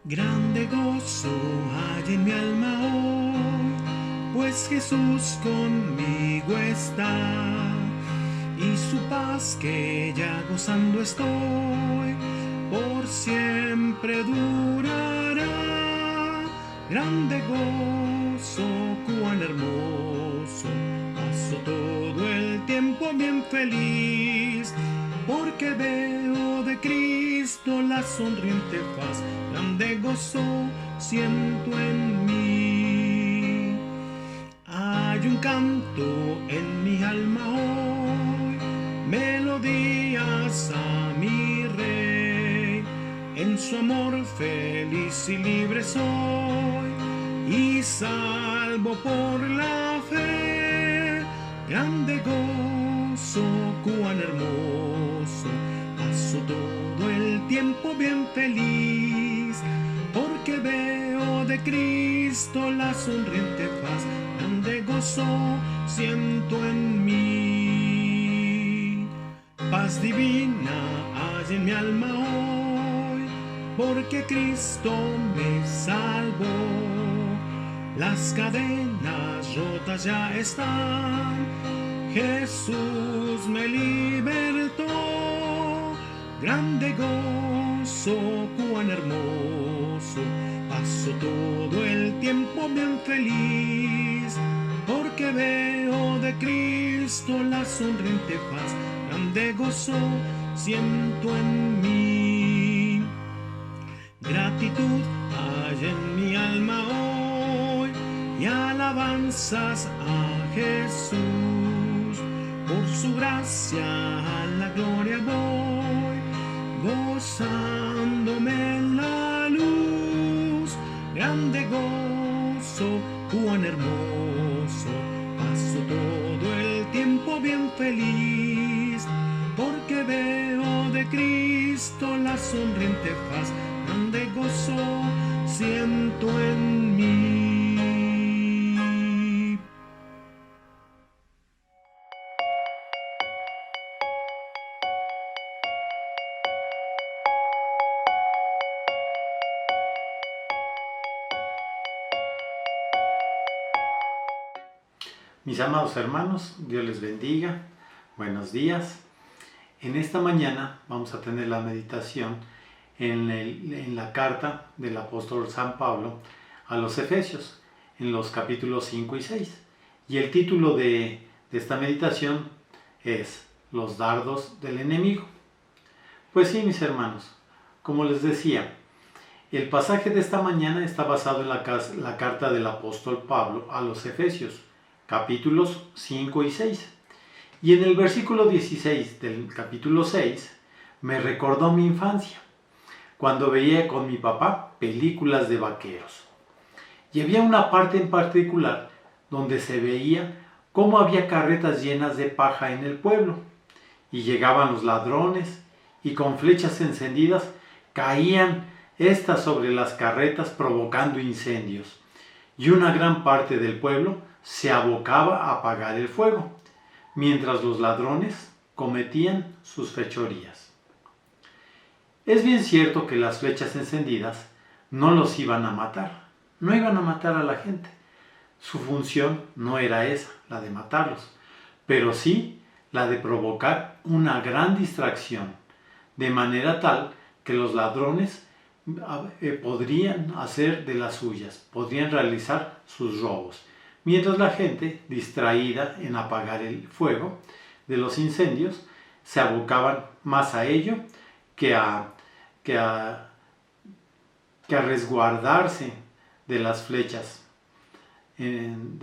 Grande gozo hay en mi alma hoy, pues Jesús conmigo está, y su paz que ya gozando estoy, por siempre durará. Grande gozo, cuán hermoso, paso todo el tiempo bien feliz, porque veo de Cristo la sonriente faz. Grande gozo siento en mí. Hay un canto en mi alma hoy, melodías a mi Rey. En su amor feliz y libre soy, y salvo por la fe. Grande gozo, cuán hermoso, paso todo el tiempo bien feliz, porque veo de Cristo la sonriente faz. Grande gozo siento en mí. Paz divina hay en mi alma hoy, porque Cristo me salvó. Las cadenas rotas ya están, Jesús me libertó. Grande gozo, cuán hermoso, paso todo el tiempo bien feliz, porque veo de Cristo la sonriente faz. Grande gozo siento en mí. Gratitud hay en mi alma hoy, y alabanzas a Jesús. Por su gracia a la gloria voy, gozándome en la luz. Grande gozo, cuán hermoso, paso todo el tiempo bien feliz, porque veo de Cristo la sonriente faz. Grande gozo siento en mí. Mis amados hermanos, Dios les bendiga. Buenos días. En esta mañana vamos a tener la meditación en la carta del apóstol San Pablo a los Efesios, en los capítulos 5 y 6. Y el título de esta meditación es Los dardos del enemigo. Pues sí, mis hermanos, como les decía, el pasaje de esta mañana está basado en la carta del apóstol Pablo a los Efesios, capítulos 5 y 6. Y en el versículo 16 del capítulo 6 me recordó mi infancia, cuando veía con mi papá películas de vaqueros. Y había una parte en particular donde se veía cómo había carretas llenas de paja en el pueblo, y llegaban los ladrones y con flechas encendidas caían estas sobre las carretas provocando incendios, y una gran parte del pueblo se abocaba a apagar el fuego, mientras los ladrones cometían sus fechorías. Es bien cierto que las flechas encendidas no los iban a matar, no iban a matar a la gente. Su función no era esa, la de matarlos, pero sí la de provocar una gran distracción, de manera tal que los ladrones podrían hacer de las suyas, podrían realizar sus robos, mientras la gente, distraída en apagar el fuego de los incendios, se abocaban más a ello que a resguardarse de las flechas. En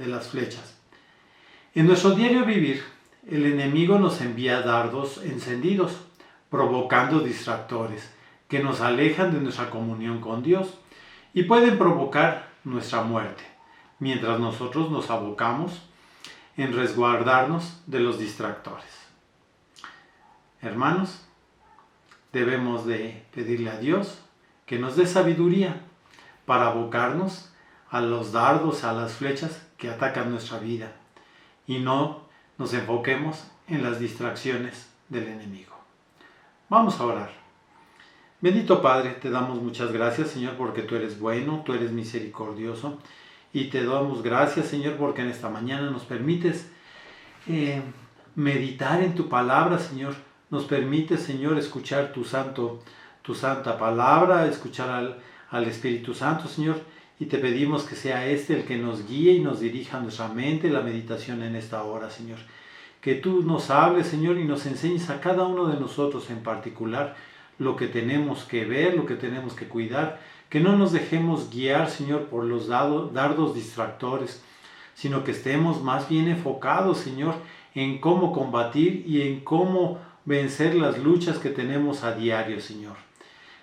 nuestro diario vivir, el enemigo nos envía dardos encendidos, provocando distractores que nos alejan de nuestra comunión con Dios y pueden provocar nuestra muerte, mientras nosotros nos abocamos en resguardarnos de los distractores. Hermanos, debemos de pedirle a Dios que nos dé sabiduría para abocarnos a los dardos, a las flechas que atacan nuestra vida, y no nos enfoquemos en las distracciones del enemigo. Vamos a orar. Bendito Padre, te damos muchas gracias, Señor, porque tú eres bueno, tú eres misericordioso. Y te damos gracias, Señor, porque en esta mañana nos permites meditar en tu palabra, Señor. Nos permites, Señor, escuchar tu santa palabra, escuchar al Espíritu Santo, Señor. Y te pedimos que sea este el que nos guíe y nos dirija nuestra mente, la meditación en esta hora, Señor. Que tú nos hables, Señor, y nos enseñes a cada uno de nosotros en particular lo que tenemos que ver, lo que tenemos que cuidar. Que no nos dejemos guiar, Señor, por los dardos distractores, sino que estemos más bien enfocados, Señor, en cómo combatir y en cómo vencer las luchas que tenemos a diario, Señor.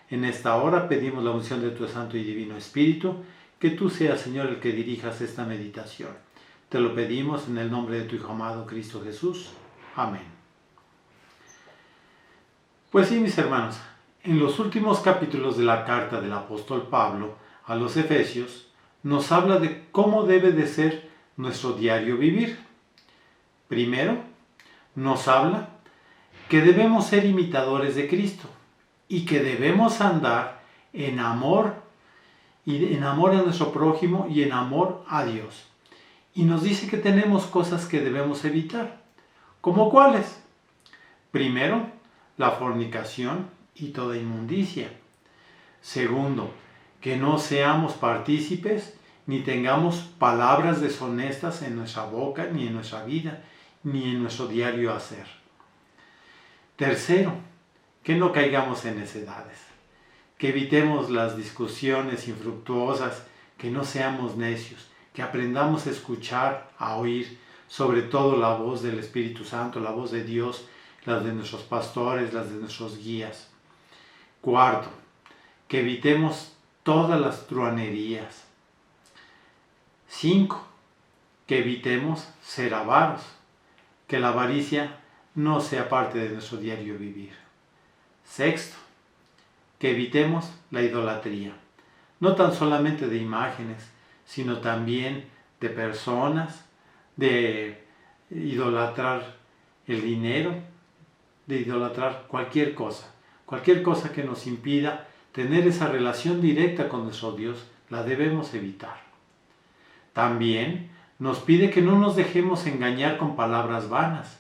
En esta hora pedimos la unción de tu Santo y Divino Espíritu, que tú seas, Señor, el que dirijas esta meditación. Te lo pedimos en el nombre de tu Hijo amado, Cristo Jesús. Amén. Pues sí, mis hermanos, en los últimos capítulos de la carta del apóstol Pablo a los Efesios, nos habla de cómo debe de ser nuestro diario vivir. Primero, nos habla que debemos ser imitadores de Cristo y que debemos andar en amor a nuestro prójimo y en amor a Dios. Y nos dice que tenemos cosas que debemos evitar. ¿Cómo cuáles? Primero, la fornicación y toda inmundicia. Segundo, que no seamos partícipes ni tengamos palabras deshonestas en nuestra boca, ni en nuestra vida, ni en nuestro diario hacer. Tercero, que no caigamos en necedades, que evitemos las discusiones infructuosas, que no seamos necios, que aprendamos a escuchar, a oír, sobre todo la voz del Espíritu Santo, la voz de Dios, las de nuestros pastores, las de nuestros guías. Cuarto, que evitemos todas las truanerías. 5. Que evitemos ser avaros, que la avaricia no sea parte de nuestro diario vivir. 6. Que evitemos la idolatría, no tan solamente de imágenes, sino también de personas, de idolatrar el dinero, de idolatrar cualquier cosa que nos impida tener esa relación directa con nuestro Dios, la debemos evitar. También nos pide que no nos dejemos engañar con palabras vanas,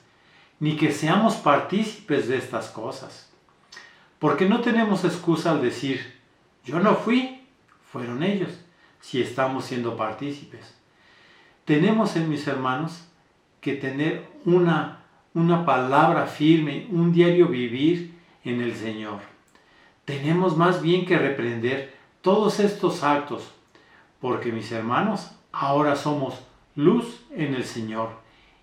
ni que seamos partícipes de estas cosas. Porque no tenemos excusa al decir, yo no fui, fueron ellos, si estamos siendo partícipes. Tenemos, mis hermanos, que tener una palabra firme, un diario vivir en el Señor. Tenemos más bien que reprender todos estos actos, porque, mis hermanos, ahora somos luz en el Señor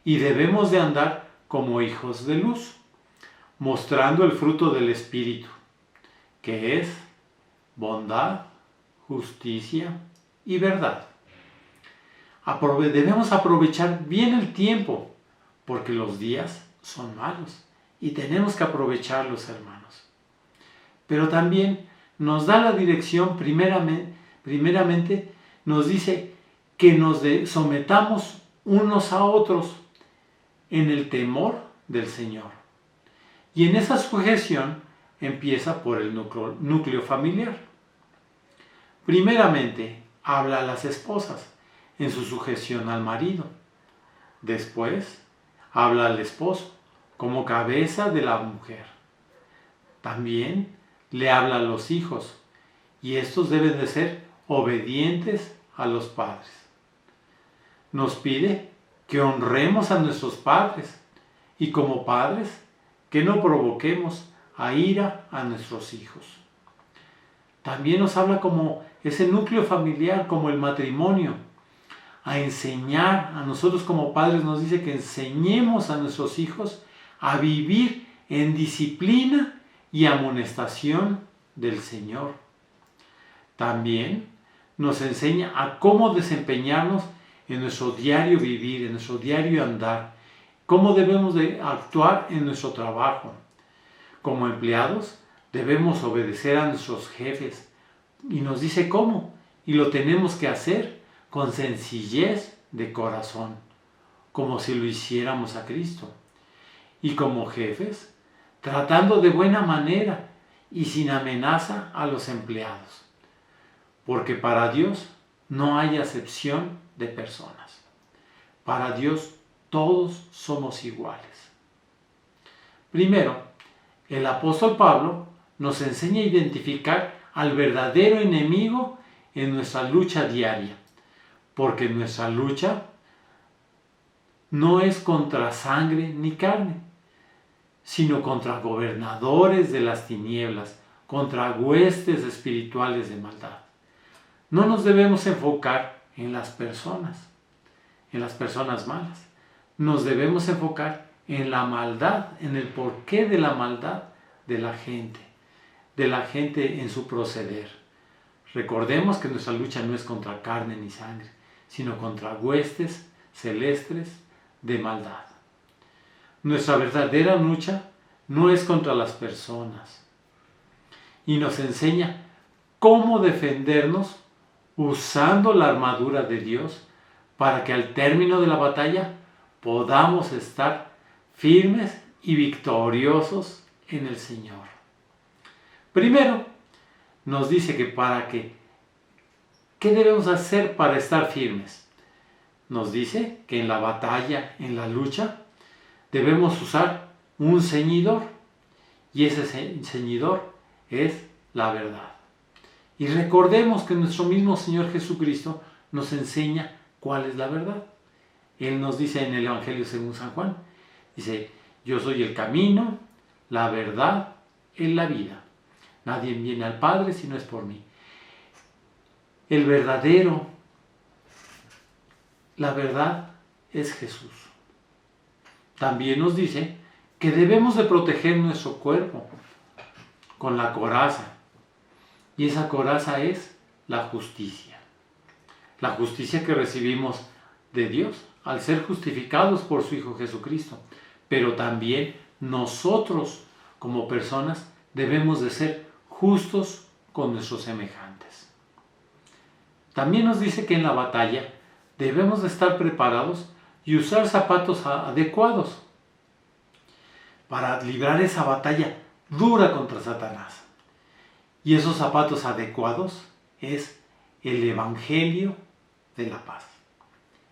y debemos de andar como hijos de luz, mostrando el fruto del Espíritu, que es bondad, justicia y verdad. Debemos aprovechar bien el tiempo, porque los días son malos y tenemos que aprovecharlos, hermanos. Pero también nos da la dirección, primeramente nos dice que nos sometamos unos a otros en el temor del Señor. Y en esa sujeción empieza por el núcleo familiar. Primeramente habla a las esposas en su sujeción al marido. Después habla al esposo como cabeza de la mujer. También le habla a los hijos, y estos deben de ser obedientes a los padres. Nos pide que honremos a nuestros padres, y como padres, que no provoquemos a ira a nuestros hijos. También nos habla como ese núcleo familiar, como el matrimonio, a enseñar, a nosotros como padres nos dice que enseñemos a nuestros hijos a vivir en disciplina y amonestación del Señor. También nos enseña a cómo desempeñarnos en nuestro diario vivir, en nuestro diario andar, cómo debemos de actuar en nuestro trabajo. Como empleados debemos obedecer a nuestros jefes y nos dice cómo, y lo tenemos que hacer con sencillez de corazón, como si lo hiciéramos a Cristo. Y como jefes, tratando de buena manera y sin amenaza a los empleados, porque para Dios no hay acepción de personas. Para Dios todos somos iguales. Primero, el apóstol Pablo nos enseña a identificar al verdadero enemigo en nuestra lucha diaria, porque nuestra lucha no es contra sangre ni carne, sino contra gobernadores de las tinieblas, contra huestes espirituales de maldad. No nos debemos enfocar en las personas malas. Nos debemos enfocar en la maldad, en el porqué de la maldad de la gente en su proceder. Recordemos que nuestra lucha no es contra carne ni sangre, sino contra huestes celestes de maldad. Nuestra verdadera lucha no es contra las personas, y nos enseña cómo defendernos usando la armadura de Dios para que al término de la batalla podamos estar firmes y victoriosos en el Señor. Primero, nos dice ¿qué debemos hacer para estar firmes? Nos dice que en la batalla, en la lucha, debemos usar un ceñidor, y ese ceñidor es la verdad. Y recordemos que nuestro mismo Señor Jesucristo nos enseña cuál es la verdad. Él nos dice en el Evangelio según San Juan, dice: yo soy el camino, la verdad y la vida. Nadie viene al Padre si no es por mí. La verdad es Jesús. También nos dice que debemos de proteger nuestro cuerpo con la coraza. Y esa coraza es la justicia. La justicia que recibimos de Dios al ser justificados por su Hijo Jesucristo. Pero también nosotros como personas debemos de ser justos con nuestros semejantes. También nos dice que en la batalla debemos de estar preparados y usar zapatos adecuados para librar esa batalla dura contra Satanás. Y esos zapatos adecuados es el Evangelio de la paz.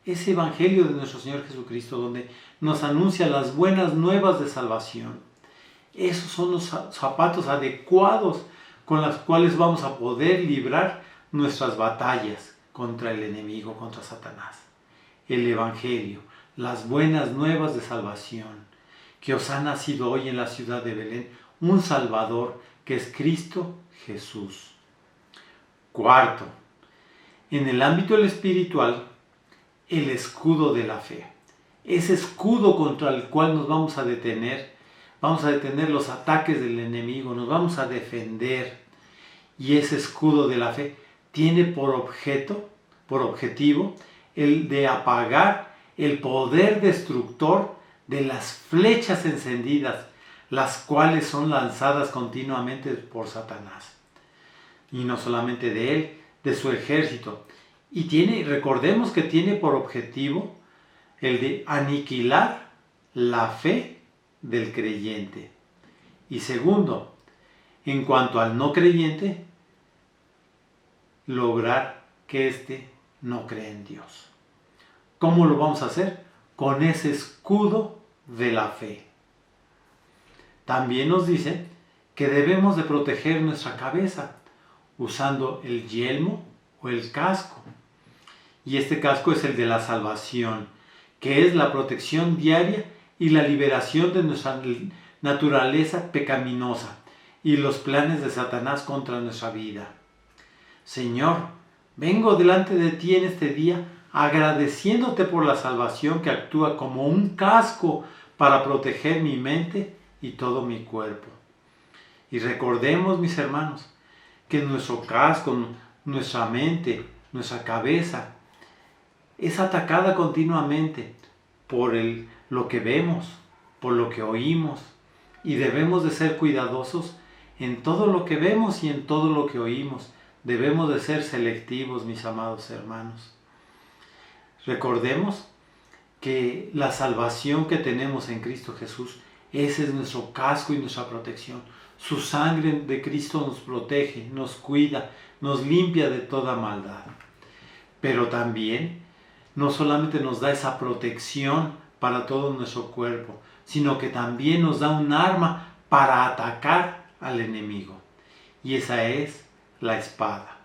Ese Evangelio de nuestro Señor Jesucristo, donde nos anuncia las buenas nuevas de salvación. Esos son los zapatos adecuados con los cuales vamos a poder librar nuestras batallas contra el enemigo, contra Satanás. El Evangelio, las buenas nuevas de salvación, que os ha nacido hoy en la ciudad de Belén un Salvador, que es Cristo Jesús. Cuarto, en el ámbito espiritual, el escudo de la fe. Ese escudo contra el cual nos vamos a detener los ataques del enemigo, nos vamos a defender. Y ese escudo de la fe tiene por objetivo el de apagar el poder destructor de las flechas encendidas, las cuales son lanzadas continuamente por Satanás. Y no solamente de él, de su ejército. Y recordemos que tiene por objetivo el de aniquilar la fe del creyente. Y segundo, en cuanto al no creyente, lograr que éste no cree en Dios. ¿Cómo lo vamos a hacer? Con ese escudo de la fe. También nos dice que debemos de proteger nuestra cabeza usando el yelmo o el casco. Y este casco es el de la salvación, que es la protección diaria y la liberación de nuestra naturaleza pecaminosa y los planes de Satanás contra nuestra vida. Señor, vengo delante de ti en este día agradeciéndote por la salvación que actúa como un casco para proteger mi mente y todo mi cuerpo. Y recordemos, mis hermanos, que nuestro casco, nuestra mente, nuestra cabeza, es atacada continuamente por lo que vemos, por lo que oímos, y debemos de ser cuidadosos en todo lo que vemos y en todo lo que oímos. Debemos de ser selectivos, mis amados hermanos. Recordemos que la salvación que tenemos en Cristo Jesús, ese es nuestro casco y nuestra protección. Su sangre de Cristo nos protege, nos cuida, nos limpia de toda maldad. Pero también no solamente nos da esa protección para todo nuestro cuerpo, sino que también nos da un arma para atacar al enemigo. Y esa es la espada.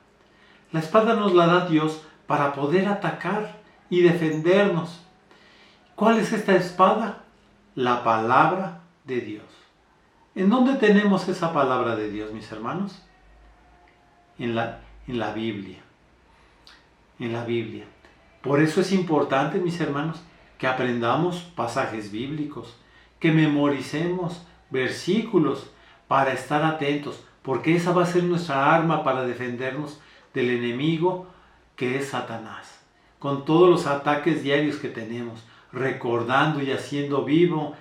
La espada nos la da Dios para poder atacar y defendernos. ¿Cuál es esta espada? La palabra de Dios. ¿En dónde tenemos esa palabra de Dios, mis hermanos? En la Biblia. En la Biblia. Por eso es importante, mis hermanos, que aprendamos pasajes bíblicos, que memoricemos versículos para estar atentos, porque esa va a ser nuestra arma para defendernos del enemigo que es Satanás. Con todos los ataques diarios que tenemos, recordando y haciendo viva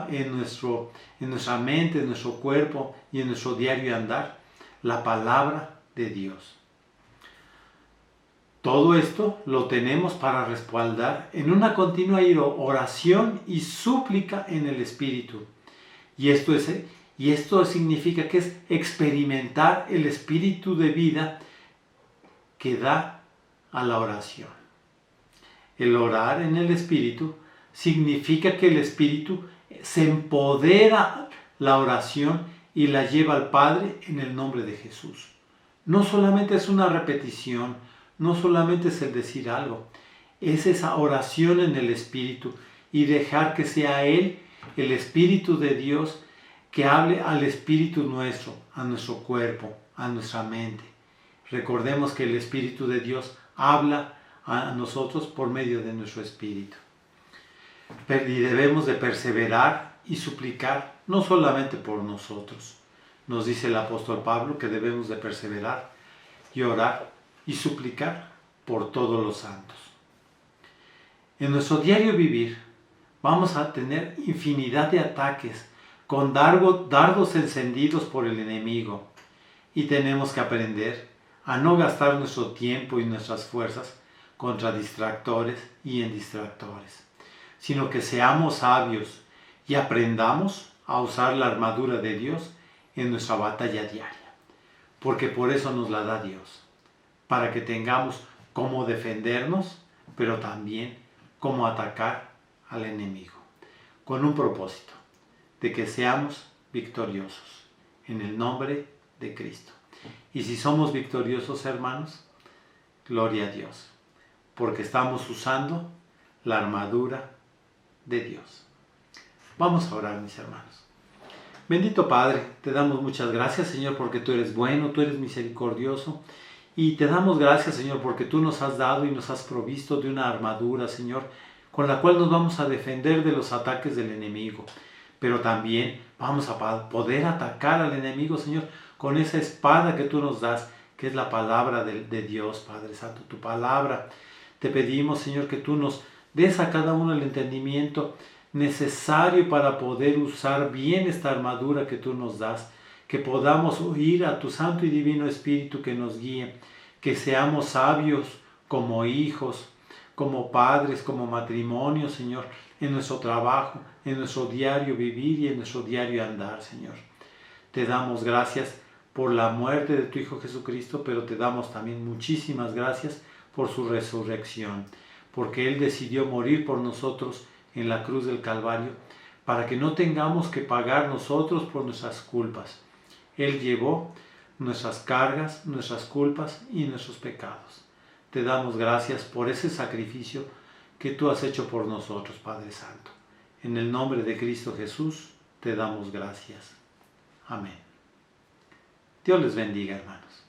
en nuestra mente, en nuestro cuerpo y en nuestro diario andar, la palabra de Dios. Todo esto lo tenemos para respaldar en una continua oración y súplica en el Espíritu. Y esto significa que es experimentar el espíritu de vida que da a la oración. El orar en el Espíritu significa que el Espíritu se empodera la oración y la lleva al Padre en el nombre de Jesús. No solamente es una repetición, no solamente es el decir algo, es esa oración en el Espíritu y dejar que sea Él, el Espíritu de Dios, que hable al espíritu nuestro, a nuestro cuerpo, a nuestra mente. Recordemos que el Espíritu de Dios habla a nosotros por medio de nuestro espíritu. Y debemos de perseverar y suplicar, no solamente por nosotros. Nos dice el apóstol Pablo que debemos de perseverar y orar y suplicar por todos los santos. En nuestro diario vivir vamos a tener infinidad de ataques con dardos encendidos por el enemigo, y tenemos que aprender a no gastar nuestro tiempo y nuestras fuerzas contra distractores y en distractores, sino que seamos sabios y aprendamos a usar la armadura de Dios en nuestra batalla diaria, porque por eso nos la da Dios, para que tengamos cómo defendernos, pero también cómo atacar al enemigo, con un propósito, de que seamos victoriosos en el nombre de Cristo. Y si somos victoriosos, hermanos, gloria a Dios, porque estamos usando la armadura de Dios. Vamos a orar, mis hermanos. Bendito Padre, te damos muchas gracias, Señor, porque tú eres bueno, tú eres misericordioso, y te damos gracias, Señor, porque tú nos has dado y nos has provisto de una armadura, Señor, con la cual nos vamos a defender de los ataques del enemigo. Pero también vamos a poder atacar al enemigo, Señor, con esa espada que tú nos das, que es la palabra de Dios, Padre Santo, tu palabra. Te pedimos, Señor, que tú nos des a cada uno el entendimiento necesario para poder usar bien esta armadura que tú nos das, que podamos oír a tu Santo y Divino Espíritu que nos guíe, que seamos sabios como hijos, como padres, como matrimonio, Señor, en nuestro trabajo, en nuestro diario vivir y en nuestro diario andar, Señor. Te damos gracias por la muerte de tu Hijo Jesucristo, pero te damos también muchísimas gracias por su resurrección, porque Él decidió morir por nosotros en la cruz del Calvario, para que no tengamos que pagar nosotros por nuestras culpas. Él llevó nuestras cargas, nuestras culpas y nuestros pecados. Te damos gracias por ese sacrificio que tú has hecho por nosotros, Padre Santo. En el nombre de Cristo Jesús te damos gracias. Amén. Dios les bendiga, hermanos.